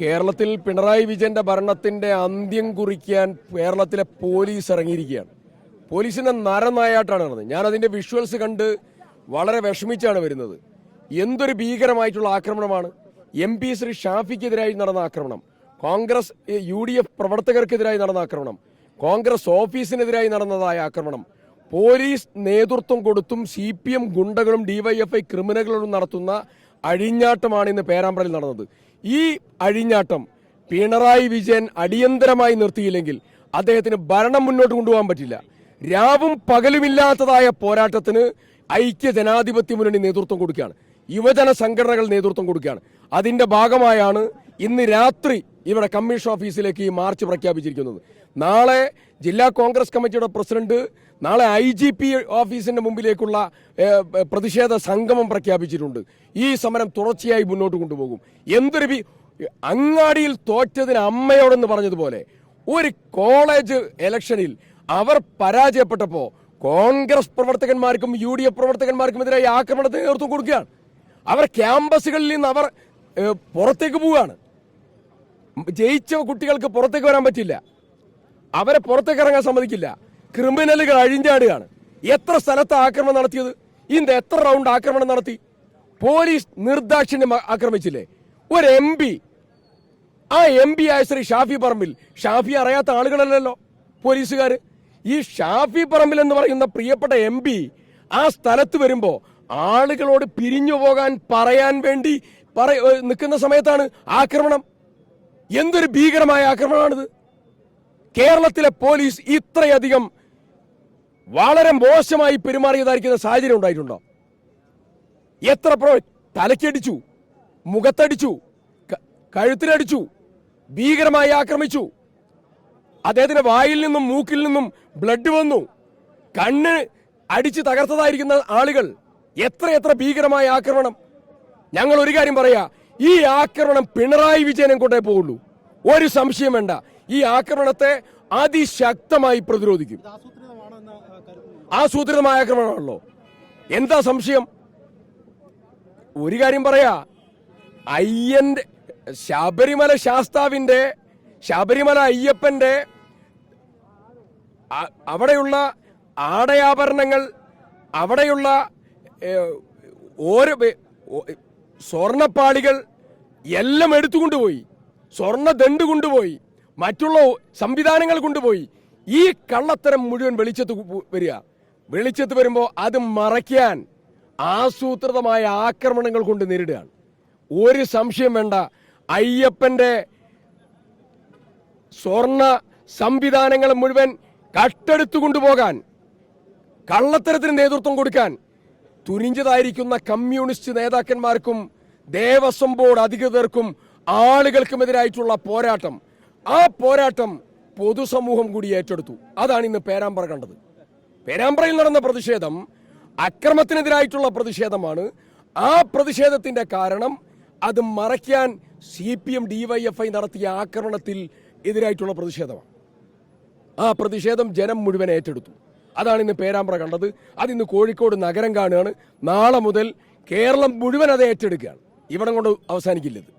കേരളത്തിൽ പിണറായി വിജയന്റെ ഭരണത്തിന്റെ അന്ത്യം കുറിക്കാൻ കേരളത്തിലെ പോലീസ് ഇറങ്ങിയിരിക്കുകയാണ്. പോലീസിന്റെ നരനായാട്ടാണ് നടന്നത്. ഞാൻ അതിന്റെ വിഷ്വൽസ് കണ്ട് വളരെ വിഷമിച്ചാണ് വരുന്നത്. എന്തൊരു ഭീകരമായിട്ടുള്ള ആക്രമണമാണ്. MP ശ്രീ ഷാഫിക്കെതിരായി നടന്ന ആക്രമണം, കോൺഗ്രസ് UDF പ്രവർത്തകർക്കെതിരായി നടന്ന ആക്രമണം, കോൺഗ്രസ് ഓഫീസിനെതിരായി നടന്നതായ ആക്രമണം, പോലീസ് നേതൃത്വം കൊടുത്തും CPM ഗുണ്ടകളും DYFI ക്രിമിനലുകളും നടത്തുന്ന അഴിഞ്ഞാട്ടമാണ് ഇന്ന് പേരാമ്പ്രയിൽ നടന്നത്. ഈ അഴിഞ്ഞാട്ടം പിണറായി വിജയൻ അടിയന്തരമായി നിർത്തിയില്ലെങ്കിൽ അദ്ദേഹത്തിന് ഭരണം മുന്നോട്ട് കൊണ്ടുപോകാൻ പറ്റില്ല. രാവും പകലുമില്ലാത്തതായ പോരാട്ടത്തിന് ഐക്യ ജനാധിപത്യ മുന്നണി നേതൃത്വം കൊടുക്കുകയാണ്, യുവജന സംഘടനകൾ നേതൃത്വം കൊടുക്കുകയാണ്. അതിന്റെ ഭാഗമായാണ് ഇന്ന് രാത്രി ഇവിടെ കമ്മീഷൻ ഓഫീസിലേക്ക് ഈ മാർച്ച് പ്രഖ്യാപിച്ചിരിക്കുന്നത്. നാളെ ജില്ലാ കോൺഗ്രസ് കമ്മിറ്റിയുടെ പ്രസിഡന്റ് നാളെ IGP ഓഫീസിന്റെ മുമ്പിലേക്കുള്ള പ്രതിഷേധ സംഗമം പ്രഖ്യാപിച്ചിട്ടുണ്ട്. ഈ സമരം തുടർച്ചയായി മുന്നോട്ട് കൊണ്ടുപോകും. എന്തൊരു അങ്ങാടിയിൽ തോറ്റതിന് അമ്മയോടെന്ന് പറഞ്ഞതുപോലെ ഒരു കോളേജ് ഇലക്ഷനിൽ അവർ പരാജയപ്പെട്ടപ്പോ കോൺഗ്രസ് പ്രവർത്തകന്മാർക്കും UDF പ്രവർത്തകന്മാർക്കും എതിരായി ആക്രമണത്തിന് നേതൃത്വം കൊടുക്കുകയാണ്. അവർ ക്യാമ്പസുകളിൽ നിന്ന് അവർ പുറത്തേക്ക് പോവുകയാണ്. ജയിച്ച കുട്ടികൾക്ക് പുറത്തേക്ക് വരാൻ പറ്റില്ല, അവരെ പുറത്തേക്ക് ഇറങ്ങാൻ സമ്മതിക്കില്ല. ക്രിമിനലുകൾ അഴിഞ്ഞാടുകയാണ്. എത്ര സ്ഥലത്ത് ആക്രമണം നടത്തിയത്? ഇതിന്റെ എത്ര റൗണ്ട് ആക്രമണം നടത്തി? പോലീസ് നിർദാക്ഷിണ്യം ആക്രമിച്ചില്ലേ? ഒരു MP, ആ MP ആയ ശ്രീ ഷാഫി പറമ്പിൽ, ഷാഫി അറിയാത്ത ആളുകളല്ലല്ലോ പോലീസുകാർ. ഈ ഷാഫി പറമ്പിൽ എന്ന് പറയുന്ന പ്രിയപ്പെട്ട MP ആ സ്ഥലത്ത് വരുമ്പോ ആളുകളോട് പിരിഞ്ഞു പോകാൻ പറയാൻ വേണ്ടി നിൽക്കുന്ന സമയത്താണ് ആക്രമണം. എന്തൊരു ഭീകരമായ ആക്രമണമാണിത്. കേരളത്തിലെ പോലീസ് ഇത്രയധികം വളരെ മോശമായി പെരുമാറിയതായിരിക്കുന്ന സാഹചര്യം ഉണ്ടായിട്ടുണ്ടോ? എത്ര തലക്കടിച്ചു, മുഖത്തടിച്ചു, കഴുത്തിലടിച്ചു, ഭീകരമായി ആക്രമിച്ചു. അദ്ദേഹത്തിന്റെ വായിൽ നിന്നും മൂക്കിൽ നിന്നും ബ്ലഡ് വന്നു, കണ്ണ് അടിച്ച് തകർത്തതായിരിക്കുന്ന ആളുകൾ. എത്ര ഭീകരമായ ആക്രമണം. ഞങ്ങൾ ഒരു കാര്യം പറയാ, ഈ ആക്രമണം പിണറായി വിജയനെ കൊണ്ടേ പോകുള്ളൂ, ഒരു സംശയം വേണ്ട. ഈ ആക്രമണത്തെ അതിശക്തമായി പ്രതിരോധിക്കും. ആസൂത്രിതമായ ആക്രമണമാണല്ലോ, എന്താ സംശയം? ഒരു കാര്യം പറയാ, ശബരിമല ശാസ്താവിന്റെ, ശബരിമല അയ്യപ്പന്റെ അവിടെയുള്ള ആടയാഭരണങ്ങൾ, അവിടെയുള്ള ഓരോ സ്വർണപ്പാളികൾ എല്ലാം എടുത്തുകൊണ്ടുപോയി, സ്വർണ്ണദണ്ഡ് കൊണ്ടുപോയി, മറ്റുള്ള സംവിധാനങ്ങൾ കൊണ്ടുപോയി. ഈ കള്ളത്തരം മുഴുവൻ വെളിച്ചത്ത് വരുമ്പോൾ അത് മറയ്ക്കാൻ ആസൂത്രിതമായ ആക്രമണങ്ങൾ കൊണ്ട് നേരിടുകയാണ്. ഒരു സംശയം വേണ്ട, അയ്യപ്പന്റെ സ്വർണ്ണ സംവിധാനങ്ങൾ മുഴുവൻ കട്ടെടുത്തു കൊണ്ടുപോകാൻ, കള്ളത്തരത്തിന് നേതൃത്വം കൊടുക്കാൻ തുനിഞ്ചതായിരിക്കുന്ന കമ്മ്യൂണിസ്റ്റ് നേതാക്കന്മാർക്കും ദേവസ്വം ബോർഡ് അധികൃതർക്കും ആളുകൾക്കുമെതിരായിട്ടുള്ള പോരാട്ടം, ആ പോരാട്ടം പൊതുസമൂഹം കൂടി ഏറ്റെടുത്തു. അതാണ് ഇന്ന് പേരാമ്പ്ര കണ്ടത്. പേരാമ്പ്രയിൽ നടന്ന പ്രതിഷേധം അക്രമത്തിനെതിരായിട്ടുള്ള പ്രതിഷേധമാണ്. ആ പ്രതിഷേധത്തിന്റെ കാരണം അത് മറയ്ക്കാൻ CPM DYFI നടത്തിയ ആക്രമണത്തിൽ എതിരായിട്ടുള്ള പ്രതിഷേധമാണ്. ആ പ്രതിഷേധം ജനം മുഴുവൻ ഏറ്റെടുത്തു. അതാണ് ഇന്ന് പേരാമ്പ്ര കണ്ടത്. അതിന്ന് കോഴിക്കോട് നഗരം കാണുകയാണ്. നാളെ മുതൽ കേരളം മുഴുവൻ അത് ഏറ്റെടുക്കുകയാണ്. ഇവിടം കൊണ്ട് അവസാനിക്കില്ലത്.